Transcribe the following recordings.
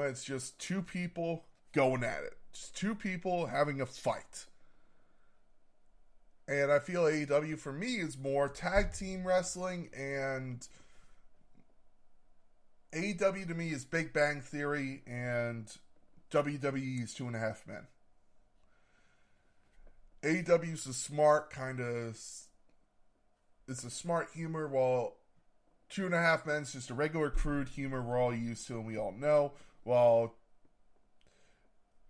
it's just two people going at it. Just two people having a fight. And I feel AEW for me is more tag team wrestling, and AEW to me is Big Bang Theory, and WWE is Two and a Half Men. AEW is a smart kind of, it's a smart humor, while Two and a Half Men is just a regular crude humor we're all used to and we all know, while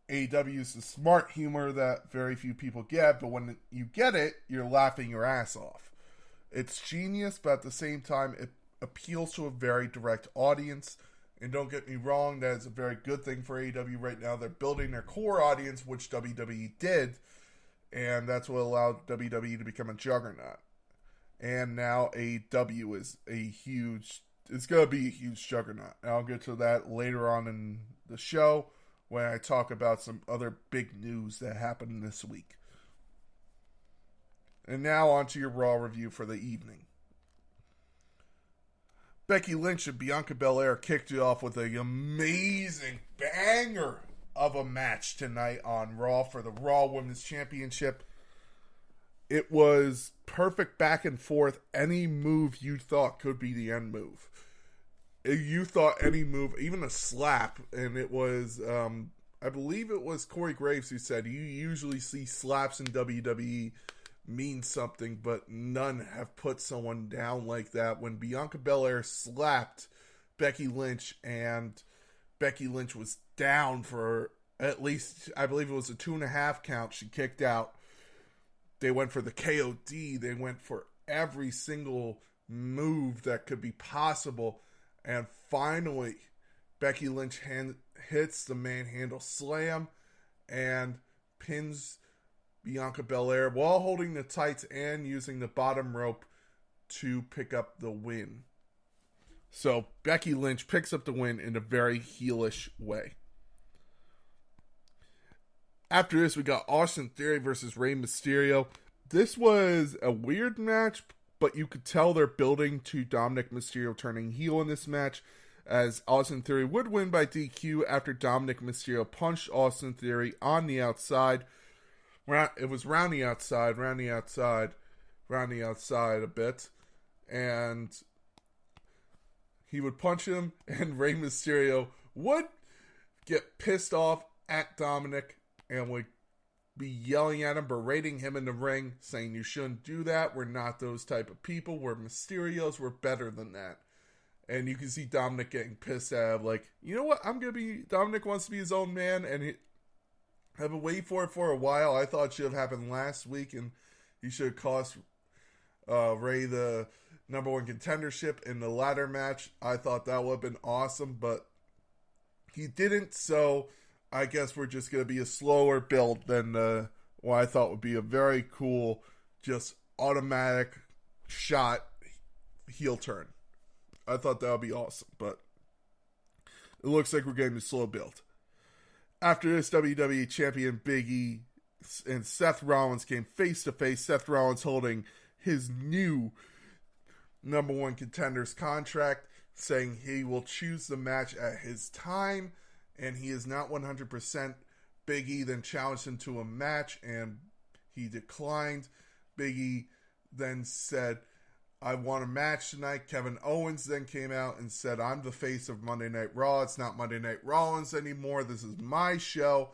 AEW is the smart humor that very few people get, but when you get it, you're laughing your ass off. It's genius, but at the same time, it appeals to a very direct audience. And don't get me wrong, that is a very good thing for AEW right now. They're building their core audience, which WWE did, and that's what allowed WWE to become a juggernaut. And now AEW is it's going to be a huge juggernaut. And I'll get to that later on in the show, when I talk about some other big news that happened this week. And now on to your Raw review for the evening. Becky Lynch and Bianca Belair kicked it off with an amazing banger of a match tonight on Raw for the Raw Women's Championship. It was perfect back and forth. Any move you thought could be the end move. You thought any move, even a slap, and it was, I believe it was Corey Graves who said, you usually see slaps in WWE mean something, but none have put someone down like that. When Bianca Belair slapped Becky Lynch, and Becky Lynch was down for at least, I believe it was a 2.5 count, she kicked out. They went for the KOD. They went for every single move that could be possible. And finally, Becky Lynch hits the manhandle slam and pins Bianca Belair while holding the tights and using the bottom rope to pick up the win. So Becky Lynch picks up the win in a very heelish way. After this, we got Austin Theory versus Rey Mysterio. This was a weird match, but you could tell they're building to Dominic Mysterio turning heel in this match, as Austin Theory would win by DQ after Dominic Mysterio punched Austin Theory on the outside. It was round the outside a bit, and he would punch him, and Rey Mysterio would get pissed off at Dominic and would be yelling at him, berating him in the ring, saying, you shouldn't do that, we're not those type of people, we're Mysterios, we're better than that. And you can see Dominic getting pissed at him, like, you know what, Dominic wants to be his own man, and I've been waiting for it for a while. I thought it should have happened last week, and he should have cost Rey the number one contendership in the ladder match. I thought that would have been awesome, but he didn't, so I guess we're just going to be a slower build than what I thought would be a very cool, just automatic shot heel turn. I thought that would be awesome, but it looks like we're getting a slow build. After this, WWE Champion Big E and Seth Rollins came face to face. Seth Rollins holding his new number one contender's contract, saying he will choose the match at his time, and he is not 100%. Big E then challenged him to a match, and he declined. Big E then said, I want a match tonight. Kevin Owens then came out and said, I'm the face of Monday Night Raw. It's not Monday Night Rollins anymore. This is my show.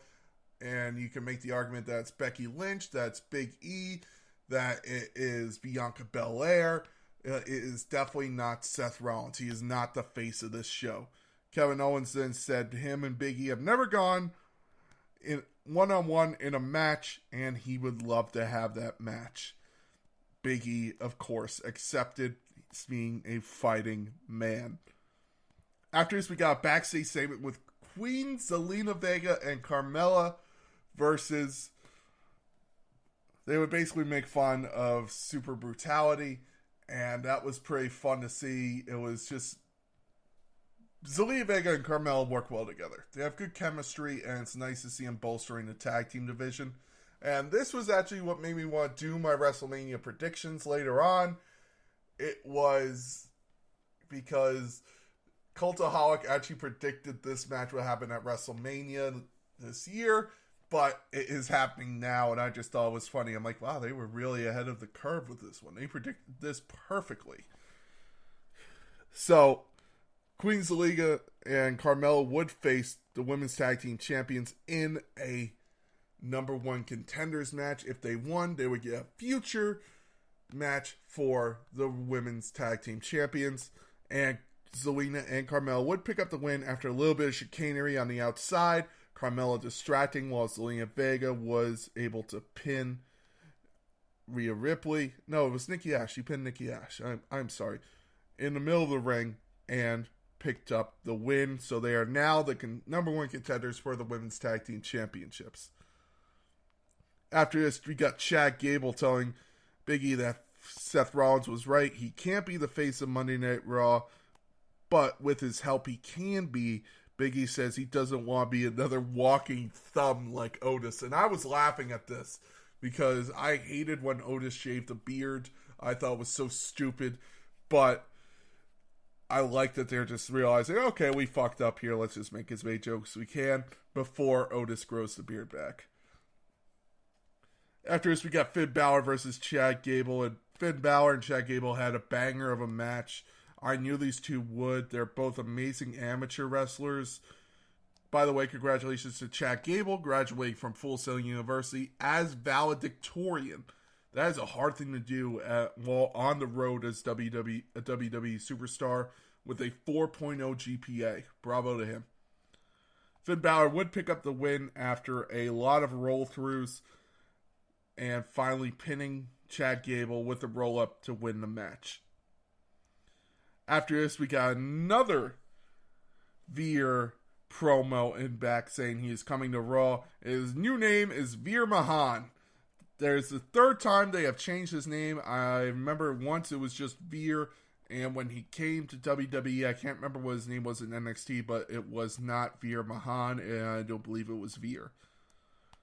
And you can make the argument that it's Becky Lynch, that's Big E, that it is Bianca Belair. It is definitely not Seth Rollins. He is not the face of this show. Kevin Owens then said him and Big E have never gone in one-on-one in a match, and he would love to have that match. Big E, of course, accepted being a fighting man. After this, we got a backstage segment with Queen Zelina Vega and Carmella versus... They would basically make fun of Super Brutality, and that was pretty fun to see. It was just... Zelina Vega and Carmella work well together. They have good chemistry, and it's nice to see them bolstering the tag team division. And this was actually what made me want to do my WrestleMania predictions later on. It was because Cultaholic actually predicted this match would happen at WrestleMania this year, but it is happening now, and I just thought it was funny. I'm like, wow, they were really ahead of the curve with this one. They predicted this perfectly. So, Queen Zelina and Carmella would face the women's tag team champions in a number one contenders match. If they won, they would get a future match for the women's tag team champions, and Zelina and Carmella would pick up the win after a little bit of chicanery on the outside. Carmella distracting while Zelina Vega was able to pin Rhea Ripley. No, it was Nikki Ash. She pinned Nikki Ash. I'm sorry. In the middle of the ring and picked up the win. So they are now the number one contenders for the women's tag team championships. After this, we got Chad Gable telling Big E that Seth Rollins was right. He can't be the face of Monday Night Raw, but with his help, he can be. Big E says he doesn't want to be another walking thumb like Otis. And I was laughing at this because I hated when Otis shaved a beard. I thought it was so stupid. But I like that they're just realizing, okay, we fucked up here. Let's just make as many jokes as we can before Otis grows the beard back. After this, we got Finn Balor versus Chad Gable. And Finn Balor and Chad Gable had a banger of a match. I knew these two would. They're both amazing amateur wrestlers. By the way, congratulations to Chad Gable, graduating from Full Sail University as valedictorian. That is a hard thing to do while on the road as a WWE superstar with a 4.0 GPA. Bravo to him. Finn Balor would pick up the win after a lot of roll-throughs and finally pinning Chad Gable with a roll-up to win the match. After this, we got another Veer promo in back saying he is coming to Raw. His new name is Veer Mahaan. There's the third time they have changed his name. I remember once it was just Veer, and when he came to WWE, I can't remember what his name was in NXT, but it was not Veer Mahaan, and I don't believe it was Veer.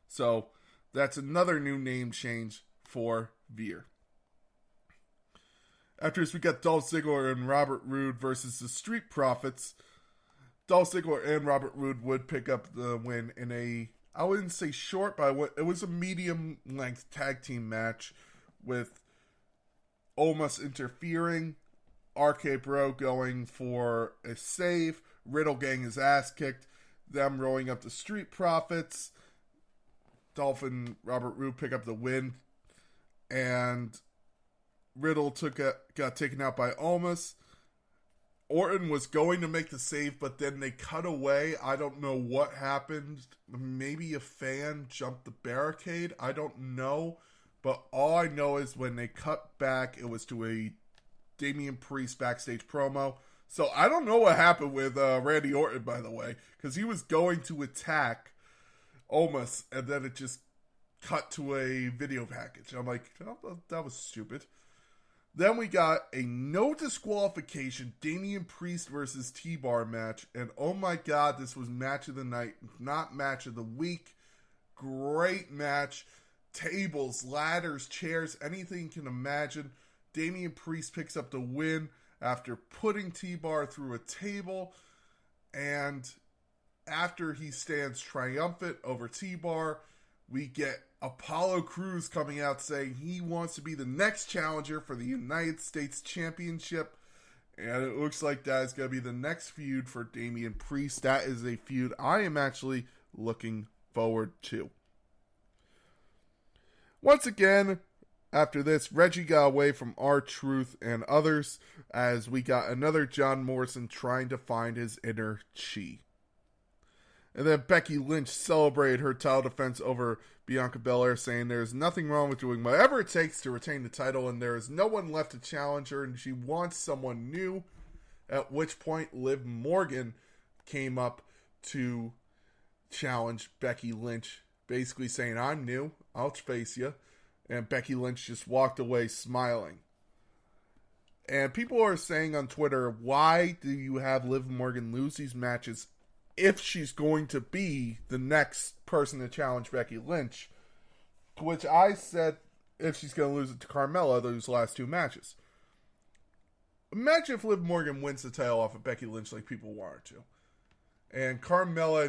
So, that's another new name change for Veer. After this, we got Dolph Ziggler and Robert Roode versus the Street Profits. Dolph Ziggler and Robert Roode would pick up the win in a, I wouldn't say short, but it was a medium-length tag team match with Omos interfering, RK Bro going for a save, Riddle getting his ass kicked, them rolling up the Street Profits. Dolph and Robert Roode pick up the win, and Riddle got taken out by Omos. Orton was going to make the save, but then they cut away. I don't know what happened. Maybe a fan jumped the barricade. I don't know. But all I know is when they cut back, it was to a Damian Priest backstage promo. So I don't know what happened with Randy Orton, by the way, because he was going to attack Omos, and then it just cut to a video package. I'm like, oh, that was stupid. Then we got a no disqualification Damian Priest versus T-Bar match. And oh my god, this was match of the night, not match of the week. Great match. Tables, ladders, chairs, anything you can imagine. Damian Priest picks up the win after putting T-Bar through a table. And after he stands triumphant over T-Bar, we get Apollo Crews coming out saying he wants to be the next challenger for the United States Championship. And it looks like that is going to be the next feud for Damian Priest. That is a feud I am actually looking forward to. Once again, after this, Reggie got away from R-Truth and others as we got another John Morrison trying to find his inner chi. And then Becky Lynch celebrated her title defense over Bianca Belair, saying there's nothing wrong with doing whatever it takes to retain the title, and there is no one left to challenge her, and she wants someone new. At which point, Liv Morgan came up to challenge Becky Lynch, basically saying, I'm new, I'll face you. And Becky Lynch just walked away smiling. And people are saying on Twitter, why do you have Liv Morgan lose these matches if she's going to be the next person to challenge Becky Lynch? To which I said, if she's going to lose it to Carmella, those last two matches. imagine if Liv Morgan wins the title off of Becky Lynch like people want her to. And Carmella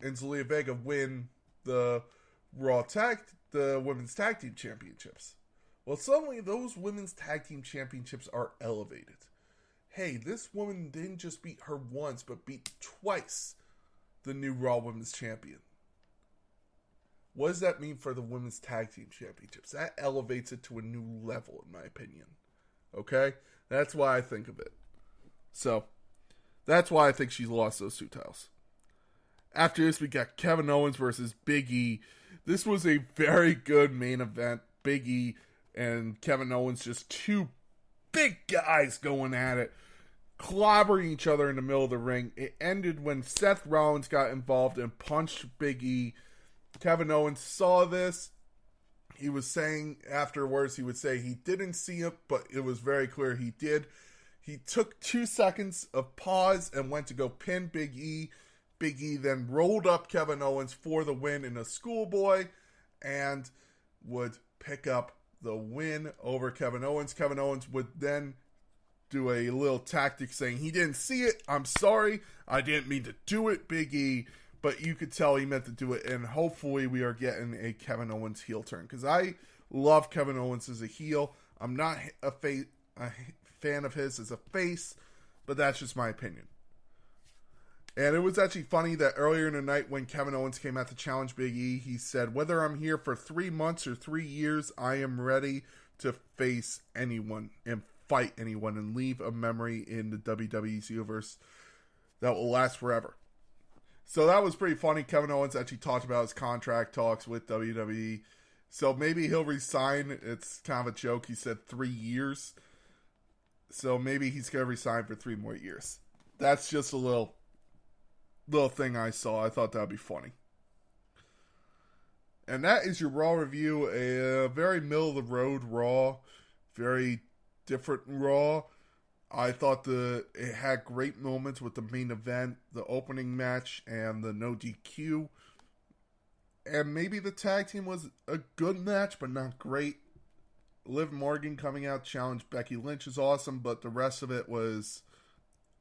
and Zelina Vega win the women's tag team championships. Well, suddenly those women's tag team championships are elevated. Hey, this woman didn't just beat her once, but beat twice the new Raw Women's Champion. What does that mean for the women's tag team championships? That elevates it to a new level, in my opinion. Okay? That's why I think of it. So, that's why I think she lost those 2 titles. After this, we got Kevin Owens versus Big E. This was a very good main event. Big E and Kevin Owens, just 2 big guys going at it, clobbering each other in the middle of the ring. It ended when Seth Rollins got involved and punched Big E. Kevin Owens saw this. He was saying afterwards, he would say he didn't see it, but it was very clear he did. He took 2 seconds of pause and went to go pin Big E. Big E then rolled up Kevin Owens for the win in a schoolboy and would pick up the win over Kevin Owens. Kevin Owens would then do a little tactic saying he didn't see it. I'm sorry. I didn't mean to do it, Big E. But you could tell he meant to do it. And hopefully we are getting a Kevin Owens heel turn. Because I love Kevin Owens as a heel. I'm not a fan of his as a face. But that's just my opinion. And it was actually funny that earlier in the night when Kevin Owens came out to challenge Big E, he said, whether I'm here for 3 months or 3 years, I am ready to face anyone and fight anyone and leave a memory in the WWE's universe that will last forever. So that was pretty funny. Kevin Owens actually talked about his contract talks with WWE. So maybe he'll resign. It's kind of a joke. He said 3 years. So maybe he's going to resign for 3 more years. That's just a little thing I saw. I thought that would be funny. And that is your Raw review. A very middle-of-the-road Raw. Very different Raw. I thought it had great moments with the main event, the opening match, and the no DQ. And maybe the tag team was a good match, but not great. Liv Morgan coming out to challenge Becky Lynch is awesome, but the rest of it was...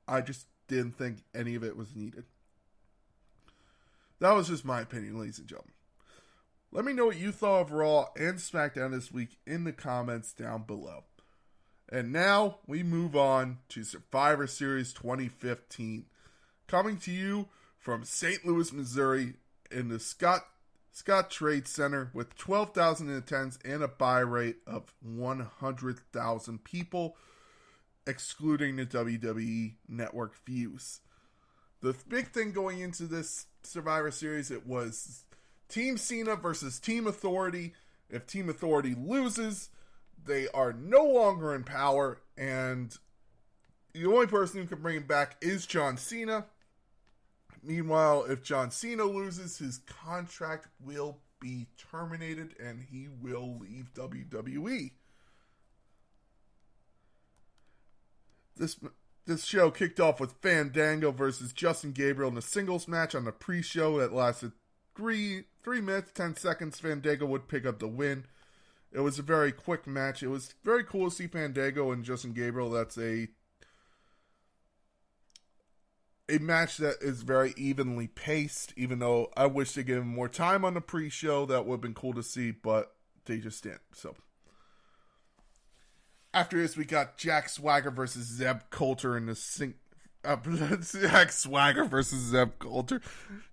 I just didn't think any of it was needed. That was just my opinion, ladies and gentlemen. Let me know what you thought of Raw and SmackDown this week in the comments down below. And now we move on to Survivor Series 2015. Coming to you from St. Louis, Missouri in the Scott Trade Center with 12,000 in attendance and a buy rate of 100,000 people, excluding the WWE Network views. The big thing going into this Survivor Series, it was Team Cena versus Team Authority. If Team Authority loses, they are no longer in power, and the only person who can bring him back is John Cena. Meanwhile, if John Cena loses, his contract will be terminated, and he will leave WWE. This show kicked off with Fandango versus Justin Gabriel in a singles match on the pre-show that lasted 3 minutes, 10 seconds. Fandango would pick up the win. It was a very quick match. It was very cool to see Fandango and Justin Gabriel. That's a match that is very evenly paced, even though I wish they gave him more time on the pre-show. That would have been cool to see, but they just didn't. So after this, we got Jack Swagger versus Zeb Coulter in the Jack Swagger versus Zeb Coulter.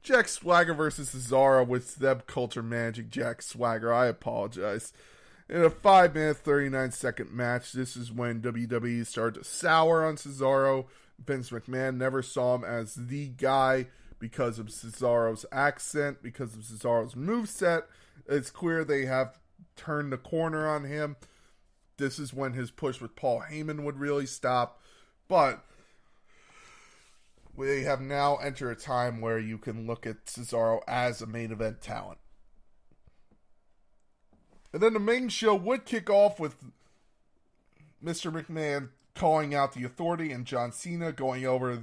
Jack Swagger versus Cesaro with Zeb Coulter managing Jack Swagger. I apologize. In a 5-minute, 39-second match, this is when WWE started to sour on Cesaro. Vince McMahon never saw him as the guy because of Cesaro's accent, because of Cesaro's moveset. It's clear they have turned the corner on him. This is when his push with Paul Heyman would really stop. But we have now entered a time where you can look at Cesaro as a main event talent. And then the main show would kick off with Mr. McMahon calling out the Authority and John Cena going over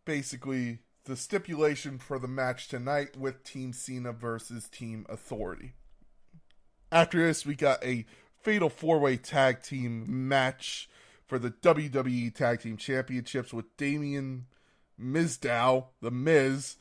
basically the stipulation for the match tonight with Team Cena versus Team Authority. After this, we got a fatal 4-way tag team match for the WWE Tag Team Championships with Damien Mizdow, The Miz,